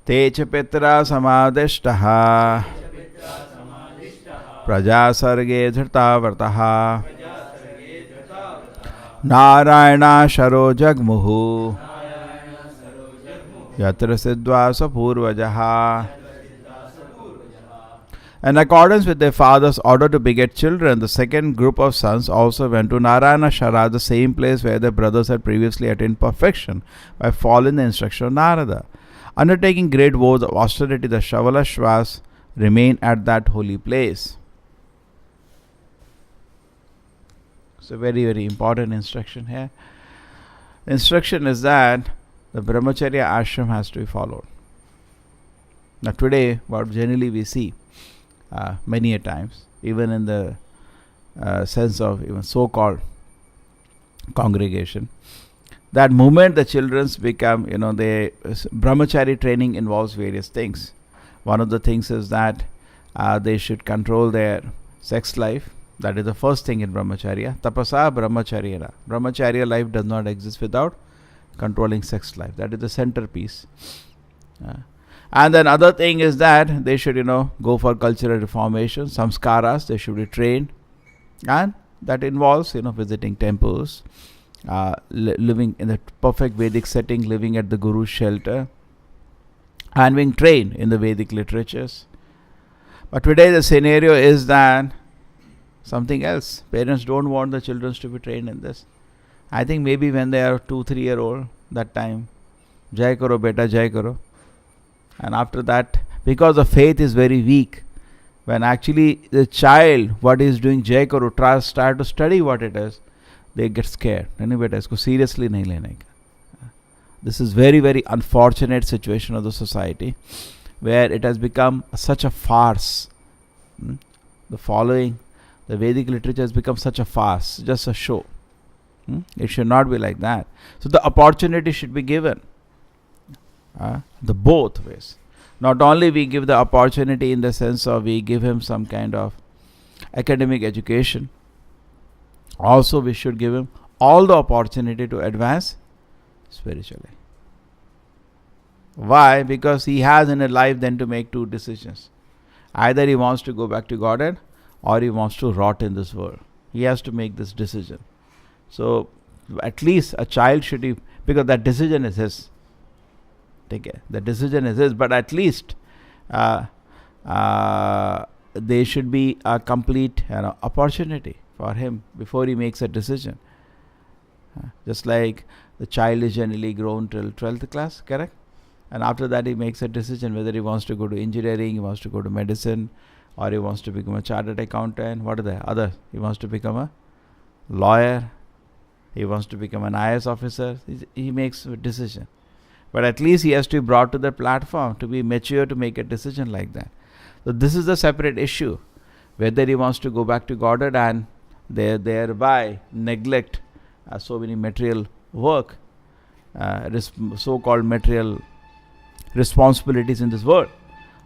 te ca pitrā samādiṣṭāḥ prajā-sarge dhṛta-vratāḥ nārāyaṇa-saro jagmur yatra sva-pūrvajāḥ. In accordance with their father's order to beget children, the second group of sons also went to Nārāyaṇa-saras, the same place where their brothers had previously attained perfection by following the instruction of Narada. Undertaking great vows of austerity, the Savalāśvas remain at that holy place. It's a very, very important instruction here. The instruction is that the brahmacharya ashram has to be followed. Now today, what generally we see, many a times, even in the sense of even so-called congregation, that moment the children become, brahmachari training involves various things. One of the things is that they should control their sex life. That is the first thing in brahmacharya. Tapasa brahmacharya. Brahmacharya life does not exist without controlling sex life. That is the centerpiece. And then other thing is that they should, go for cultural reformation, samskaras, they should be trained. And that involves, visiting temples, living in a perfect Vedic setting, living at the Guru's shelter, and being trained in the Vedic literatures. But today the scenario is that something else. Parents don't want the children to be trained in this. I think maybe when they are 2-3 year old, that time, Jai karo beta, Jai karo. And after that, because the faith is very weak, when actually the child, what is doing Jai karo, start to study what it is, they get scared. Seriously nahi lene ka. This is very, very unfortunate situation of the society, where it has become such a farce. The following, the Vedic literature has become such a farce, just a show. It should not be like that. So the opportunity should be given. The both ways. Not only we give the opportunity in the sense of we give him some kind of academic education, also we should give him all the opportunity to advance spiritually. Why? Because he has in a life then to make two decisions. Either he wants to go back to Godhead or he wants to rot in this world. He has to make this decision. So at least a child should be, because that decision is his. Take care. The decision is his, but at least there should be a complete opportunity for him before he makes a decision. Just like the child is generally grown till 12th class, correct? And after that he makes a decision whether he wants to go to engineering, he wants to go to medicine, or he wants to become a chartered accountant. What are the others? He wants to become a lawyer, he wants to become an IS officer. He makes a decision. But at least he has to be brought to the platform to be mature to make a decision like that. So this is a separate issue. Whether he wants to go back to Godhead and thereby neglect so many material work, so-called material responsibilities in this world,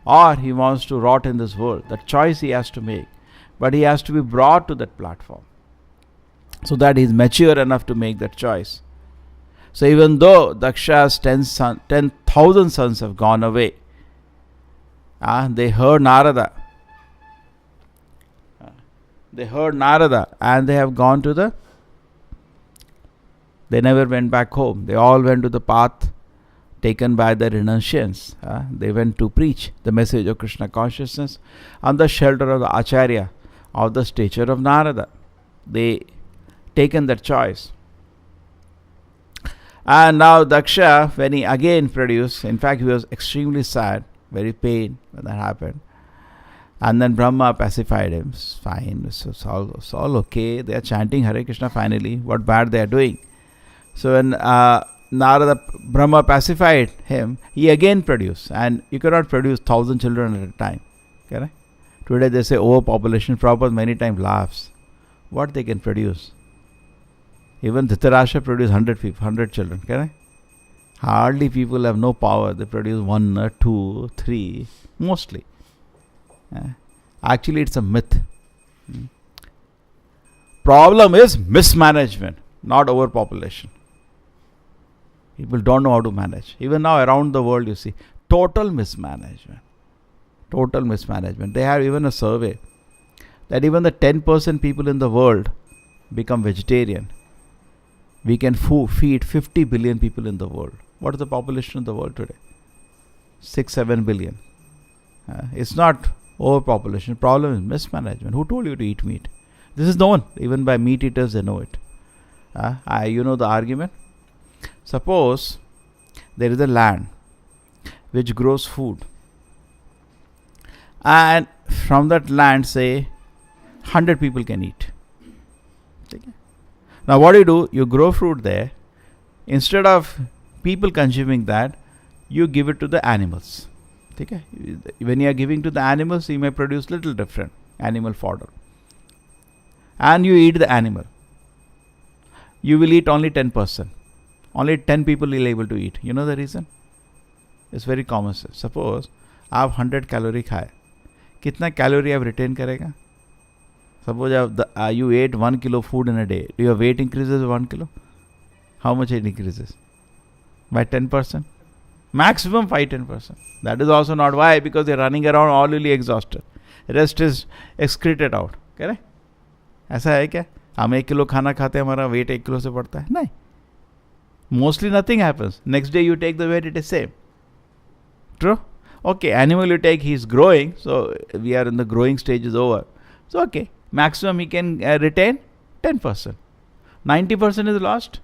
or he wants to rot in this world. That choice he has to make. But he has to be brought to that platform so that he is mature enough to make that choice. So even though Daksha's 10,000 sons have gone away, they heard Narada. And they have gone to they never went back home. They all went to the path taken by the renunciants. They went to preach the message of Krishna consciousness on the shelter of the Acharya of the stature of Narada. They taken that choice. And now Daksha, when he again produced, in fact he was extremely sad, very pained when that happened. And then Brahma pacified him. It's fine, it's all okay. They are chanting Hare Krishna finally. What bad they are doing? So when Brahma pacified him, he again produced. And you cannot produce 1,000 children at a time. Correct? Today they say overpopulation. Prabhupada many times laughs. What they can produce? Even Dhṛta-vratāḥ produced 100 children. Correct? Hardly people have no power. They produce 1, 2, 3, mostly. Actually, it's a myth. Problem is mismanagement, not overpopulation. People don't know how to manage. Even now around the world you see total mismanagement. Total mismanagement. They have even a survey that even the 10% people in the world become vegetarian, we can feed 50 billion people in the world. What is the population of the world today? 6-7 billion. It's not overpopulation. Problem is mismanagement. Who told you to eat meat? This is known. Even by meat eaters, they know it. You know the argument? Suppose there is a land which grows food, and from that land, say, 100 people can eat. Okay. Now what do? You grow fruit there. Instead of people consuming that, you give it to the animals. Okay. When you are giving to the animals, you may produce little different animal fodder. And you eat the animal. You will eat only 10%. Only 10 people will be able to eat. You know the reason? It's very common sense. Suppose आप 100 calorie खाए, कितना calorie आप retain करेगा? Suppose you ate 1 kilo food in a day. Your weight increases 1 kilo. How much it increases? By 10%. Maximum 5-10%. That is also not why, because you're running around already exhausted. Rest is excreted out. Correct? ऐसा है क्या? हम 1 kilo खाना खाते हैं, हमारा weight 1 kilo से बढ़ता है? नहीं. Mostly nothing happens. Next day you take the weight, it is same. True? Okay, animal you take, he is growing. So we are in the growing stage is over. So okay, maximum he can retain 10%. 90% is lost.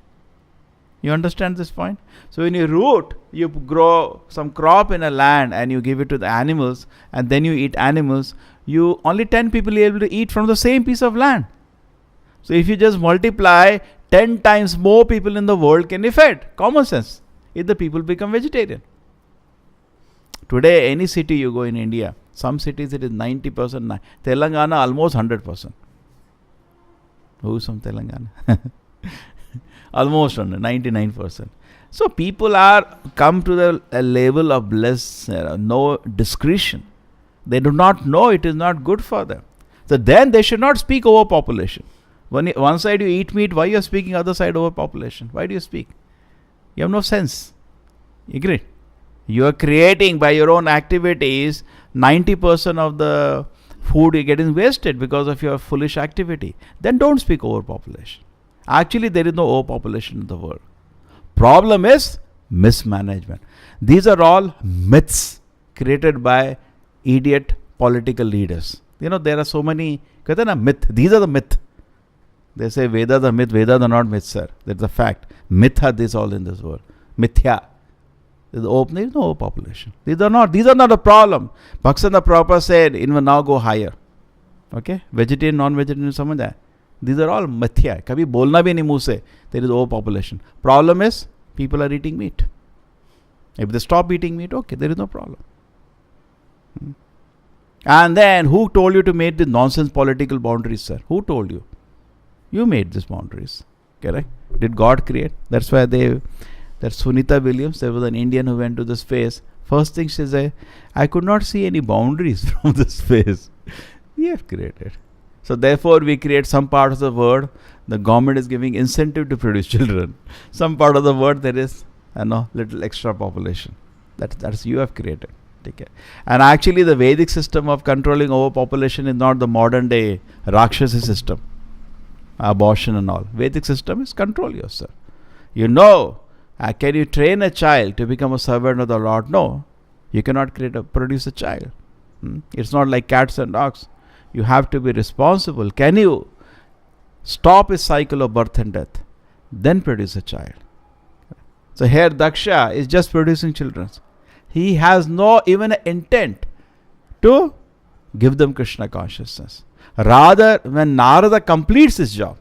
You understand this point? So when you root, you grow some crop in a land and you give it to the animals, and then you eat animals, you only 10 people are able to eat from the same piece of land. So if you just multiply, 10 times more people in the world can be fed. Common sense. If the people become vegetarian. Today, any city you go in India, some cities it is 90%. Telangana almost 100%. Who is from Telangana? Almost 99%. So people are come to the level of bliss, no discretion. They do not know it is not good for them. So then they should not speak overpopulation. One side you eat meat, why you are speaking other side overpopulation? Why do you speak? You have no sense. Agree? You are creating by your own activities 90% of the food is getting wasted because of your foolish activity. Then don't speak overpopulation. Actually, there is no overpopulation in the world. Problem is mismanagement. These are all myths created by idiot political leaders. You know, there are so many myth. These are the myth. They say Vedas are myth. Vedas are not myths, sir. That's a fact. Myth are this all in this world. Mithya. There is no overpopulation. These are not a problem. Bhaktivedanta Prabhupada said, now go higher. Okay? Vegetarian, non-vegetarian, samajh aaya? These are all mithya. Kabhi bolna bhi nahi muh se. There is overpopulation. Problem is, people are eating meat. If they stop eating meat, okay, there is no problem. And then, who told you to make the nonsense political boundaries, sir? Who told you? You made these boundaries. Correct? Did God create? That's why that Sunita Williams, there was an Indian who went to the space. First thing she said, I could not see any boundaries from the space. We have created. So therefore, we create some part of the world. The government is giving incentive to produce children. Some part of the world there is, little extra population. That's you have created. Take care. And actually, the Vedic system of controlling overpopulation is not the modern day Rakshasa system, abortion and all. Vedic system is control yourself. Can you train a child to become a servant of the Lord? No, you cannot produce a child. It's not like cats and dogs. You have to be responsible. Can you stop a cycle of birth and death? Then produce a child. So here Daksha is just producing children. He has no even intent to give them Krishna consciousness. Rather, when Narada completes his job,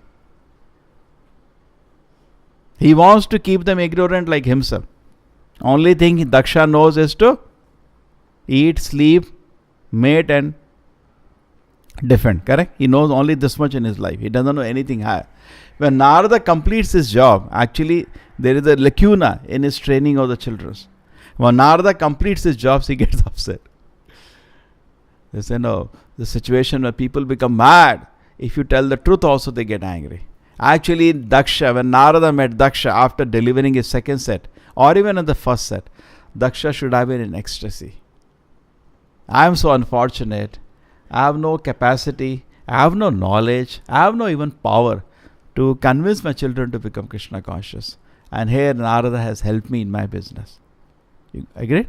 he wants to keep them ignorant like himself. Only thing Daksha knows is to eat, sleep, mate and defend. Correct? He knows only this much in his life. He doesn't know anything higher. When Narada completes his job, actually there is a lacuna in his training of the children. When Narada completes his jobs, he gets upset. They say, no, the situation where people become mad. If you tell the truth also, they get angry. Actually, Daksha, when Narada met Daksha after delivering his second set, or even in the first set, Daksha should have been in ecstasy. I am so unfortunate. I have no capacity, I have no knowledge, I have no even power to convince my children to become Krishna conscious. And here Narada has helped me in my business. You agree?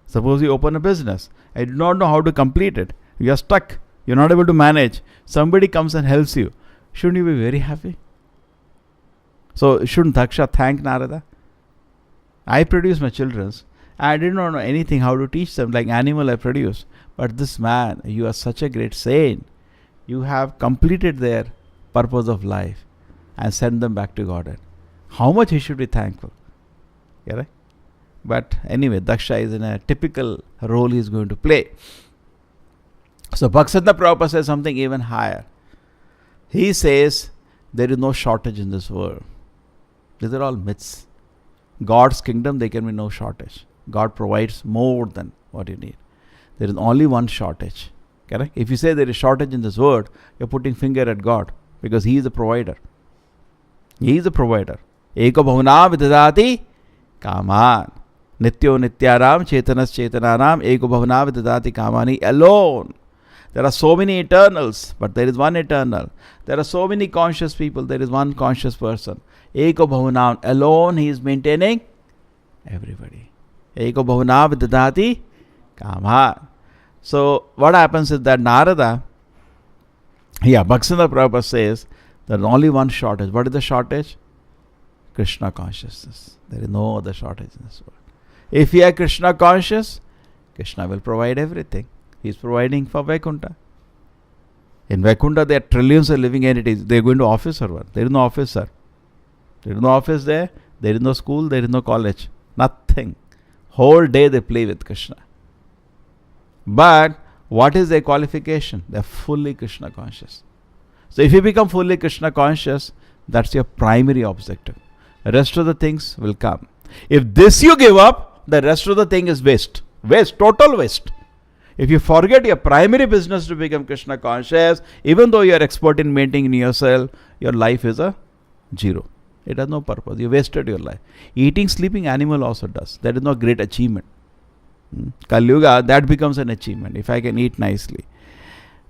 Suppose you open a business, I do not know how to complete it. You are stuck. You are not able to manage. Somebody comes and helps you. Shouldn't you be very happy? So shouldn't Daksha thank Narada? I produce my children's. I did not know anything how to teach them, like animal I produce. But this man, you are such a great saint. You have completed their purpose of life and sent them back to Godhead. How much he should be thankful. Yeah, right? But anyway, Daksha is in a typical role he is going to play. So Bhaktivedanta Prabhupada says something even higher. He says there is no shortage in this world. These are all myths. God's kingdom, there can be no shortage. God provides more than what you need. There is only one shortage. Correct? If you say there is shortage in this world, you are putting finger at God, because He is the provider. He is the provider. Eko bhavana vidadati kaman. Nityo nityaram chetanas chetananam eko bhavana vidadati kamani alone. There are so many eternals, but there is one eternal. There are so many conscious people, there is one conscious person. Eko bhavanam, alone He is maintaining everybody. Eko bhavana vidadati kaman. So what happens is that Narada, Bhaktivedanta Prabhupada says there is only one shortage. What is the shortage? Krishna consciousness. There is no other shortage in this world. If you are Krishna conscious, Krishna will provide everything. He is providing for Vaikuntha. In Vaikuntha there are trillions of living entities. They are going to office or what? There is no office, sir. There is no office there. There is no school. There is no college. Nothing. Whole day they play with Krishna. But what is their qualification? They are fully Krishna conscious. So if you become fully Krishna conscious, that's your primary objective. The rest of the things will come. If this you give up, the rest of the thing is waste. Waste, total waste. If you forget your primary business to become Krishna conscious, even though you are expert in maintaining yourself, your life is a zero. It has no purpose. You wasted your life. Eating, sleeping, animal also does. That is not great achievement. Kali Yuga, that becomes an achievement, if I can eat nicely.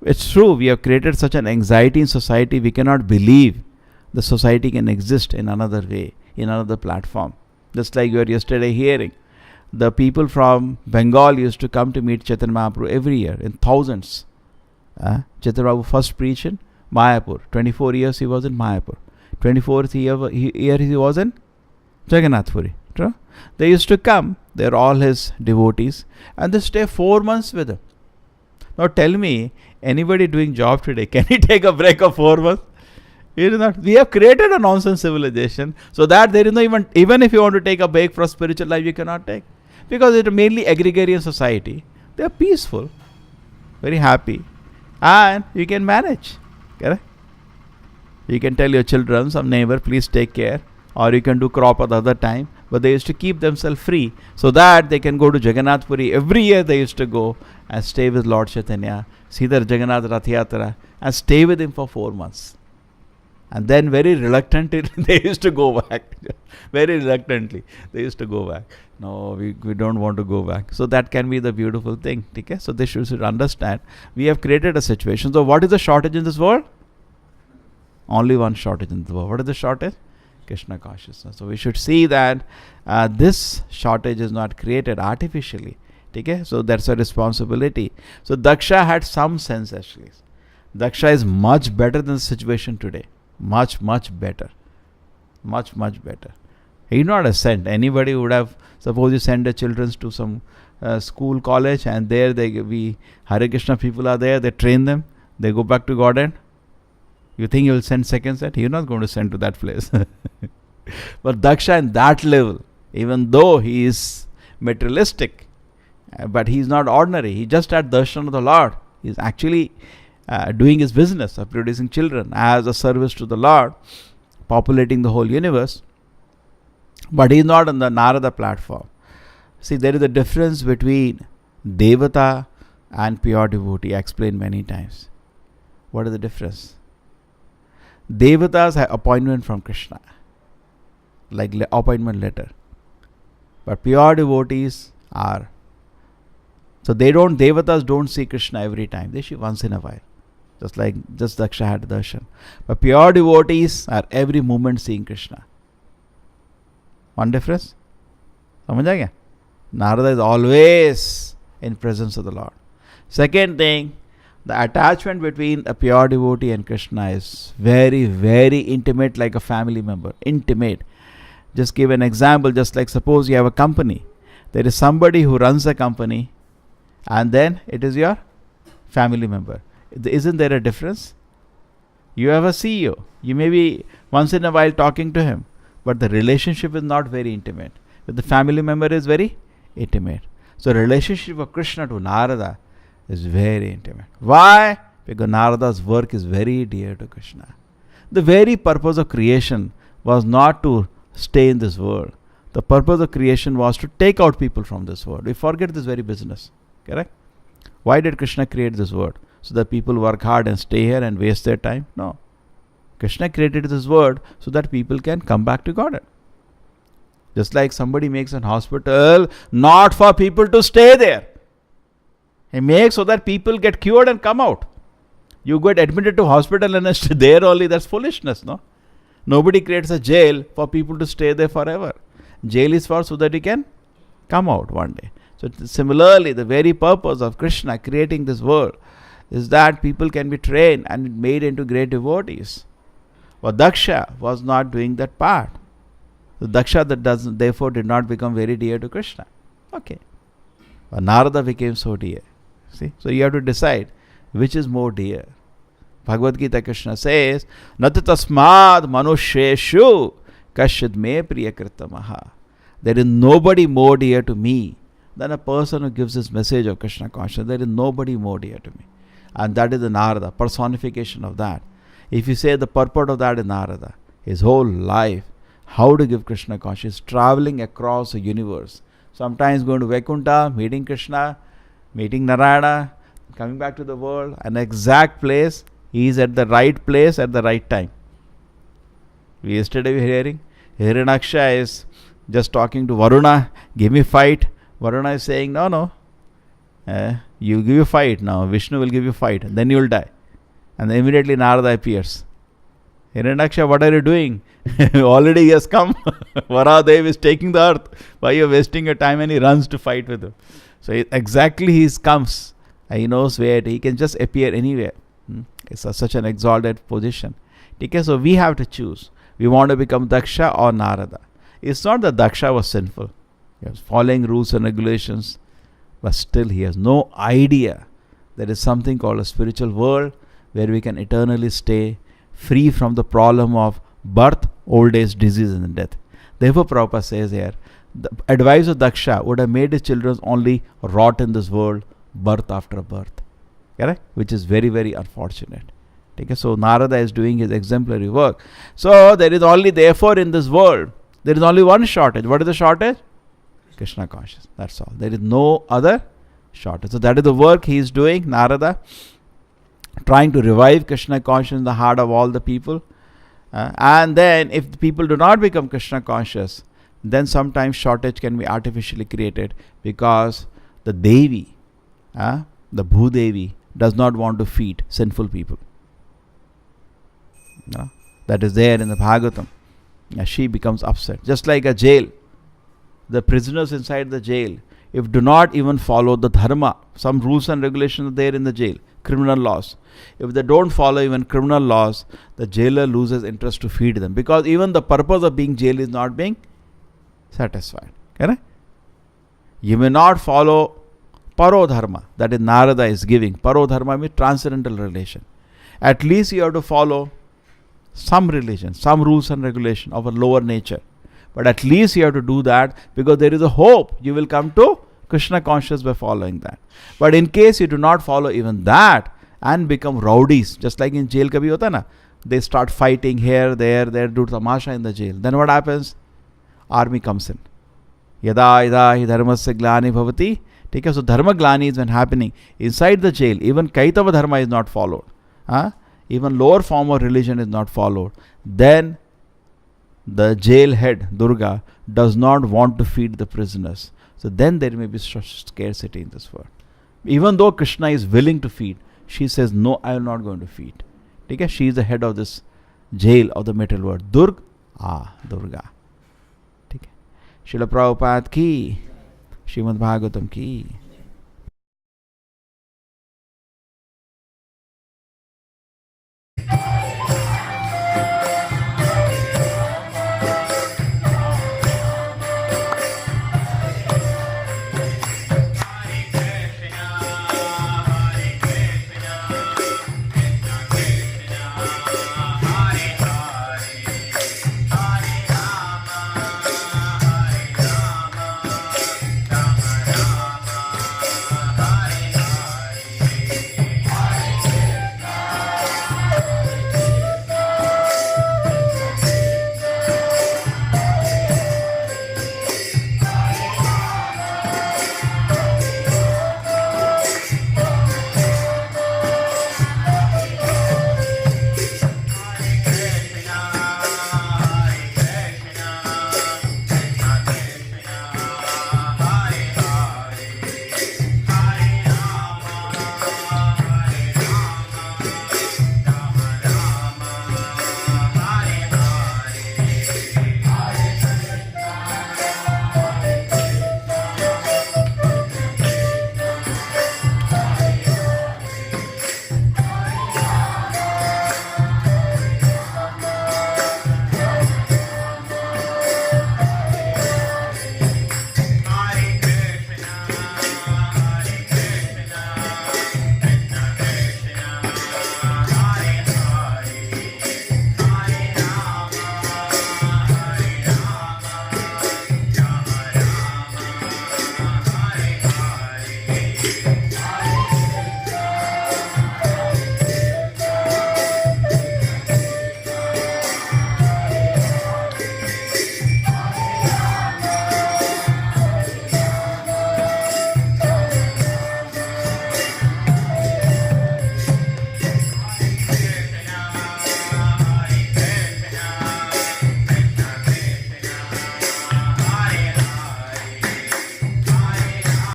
It's true, we have created such an anxiety in society, we cannot believe the society can exist in another way, in another platform. Just like you were yesterday hearing, the people from Bengal used to come to meet Chaitanya Mahaprabhu every year in thousands. Chaitanya Mahaprabhu first preached in Mayapur. 24 years he was in Mayapur. 24th year he was in Jagannath Puri. True? They used to come, they are all his devotees, and they stay 4 months with him. Now tell me, anybody doing job today, can he take a break of 4 months? It is not. We have created a nonsense civilization so that there is no even if you want to take a break from spiritual life, you cannot take. Because it is mainly agrarian society. They are peaceful, very happy, and you can manage. Correct? You can tell your children, some neighbor, please take care, or you can do crop at the other time. But they used to keep themselves free so that they can go to Jagannath Puri. Every year they used to go and stay with Lord Chaitanya, see the Jagannath Rath Yatra, and stay with him for 4 months. And then very reluctantly they used to go back. Very reluctantly they used to go back. No, we don't want to go back. So that can be the beautiful thing. Okay? So they should understand. We have created a situation. So what is the shortage in this world? Only one shortage in the world. What is the shortage? Krishna consciousness. So we should see that this shortage is not created artificially. Okay? So that's a responsibility. So Daksha had some sense actually. Daksha is much better than the situation today. Much, much better. Much, much better. He did not have sent. Anybody would have, suppose you send the children to some school, college, and there Hare Krishna people are there, they train them, they go back to Godhead. You think you will send second set? He is not going to send to that place. But Daksha in that level, even though he is materialistic, but he is not ordinary. He just had darshan of the Lord. He is actually doing his business of producing children as a service to the Lord, populating the whole universe. But he is not on the Narada platform. See, there is a difference between Devata and pure devotee. I explained many times. What is the difference? Devatas have appointment from Krishna, like appointment letter. But pure devotees are. So devatas don't see Krishna every time. They see once in a while. Just Daksha had darshan. But pure devotees are every moment seeing Krishna. One difference? समझ आ गया? Narada is always in presence of the Lord. Second thing, the attachment between a pure devotee and Krishna is very, very intimate, like a family member. Intimate. Just give an example, just like suppose you have a company. There is somebody who runs the company and then it is your family member. Isn't there a difference? You have a CEO. You may be once in a while talking to him, but the relationship is not very intimate. But the family member is very intimate. So relationship of Krishna to Narada is very intimate. Why? Because Narada's work is very dear to Krishna. The very purpose of creation was not to stay in this world. The purpose of creation was to take out people from this world. We forget this very business. Correct? Why did Krishna create this world? So that people work hard and stay here and waste their time? No. Krishna created this world so that people can come back to Godhead. Just like somebody makes an hospital not for people to stay there. He makes so that people get cured and come out. You get admitted to hospital and stay there only, that's foolishness, no? Nobody creates a jail for people to stay there forever. Jail is for so that you can come out one day. So similarly, the very purpose of Krishna creating this world is that people can be trained and made into great devotees. But Daksha was not doing that part. The Daksha therefore did not become very dear to Krishna. Okay. But Narada became so dear. See? So you have to decide which is more dear. Bhagavad Gita Krishna says, Nat tasmad manusheshu kashid me priyakritamaha. There is nobody more dear to me than a person who gives this message of Krishna consciousness. There is nobody more dear to me. And that is the Narada, personification of that. If you say the purport of that is Narada, his whole life, how to give Krishna consciousness, traveling across the universe. Sometimes going to Vaikuntha, meeting Krishna, meeting Narayana, coming back to the world, an exact place. He is at the right place at the right time. Yesterday we were hearing, Hiranyaksha is just talking to Varuna, give me fight. Varuna is saying, no, you give you fight now. Vishnu will give you fight. Then you will die. And then immediately Narada appears. Hiranyaksha, what are you doing? Already he has come. Varahadev is taking the earth. Why are you wasting your time? And he runs to fight with him. So exactly he comes. And he knows where. He can just appear anywhere. It's such an exalted position. Okay, so we have to choose. We want to become Daksha or Narada. It's not that Daksha was sinful. He was following rules and regulations. But still he has no idea there is something called a spiritual world where we can eternally stay free from the problem of birth, old age, disease and death. Therefore Prabhupada says here, the advice of Daksha would have made his children only rot in this world, birth after birth. Correct? Which is very, very unfortunate. Okay? So Narada is doing his exemplary work. So there is only, therefore in this world, there is only one shortage. What is the shortage? Krishna consciousness. That's all. There is no other shortage. So that is the work he is doing, Narada, trying to revive Krishna consciousness in the heart of all the people. And then if the people do not become Krishna conscious, then sometimes shortage can be artificially created because the Devi, the Bhudevi, does not want to feed sinful people. That is there in the Bhagavatam. She becomes upset. Just like a jail. The prisoners inside the jail, if do not even follow the dharma, some rules and regulations are there in the jail, criminal laws. If they don't follow even criminal laws, the jailer loses interest to feed them. Because even the purpose of being jailed is not being satisfied. Correct? You may not follow paro dharma, that is Narada is giving. Paro dharma means transcendental relation. At least you have to follow some religion, some rules and regulation of a lower nature. But at least you have to do that because there is a hope you will come to Krishna consciousness by following that. But in case you do not follow even that and become rowdies, just like in jail kabhi hota na, they start fighting here, there, do tamasha in the jail. Then what happens? Army comes in. Yada yada hi dharmasya glani bhavati. Okay, so dharma glani is when happening inside the jail. Even kaitava dharma is not followed. Even lower form of religion is not followed. Then the jail head, Durga, does not want to feed the prisoners. So then there may be such scarcity in this world. Even though Krishna is willing to feed, she says, no, I am not going to feed. Okay? She is the head of this jail of the material world. Durga. Okay? Srila Prabhupada ki, Srimad Bhagavatam ki.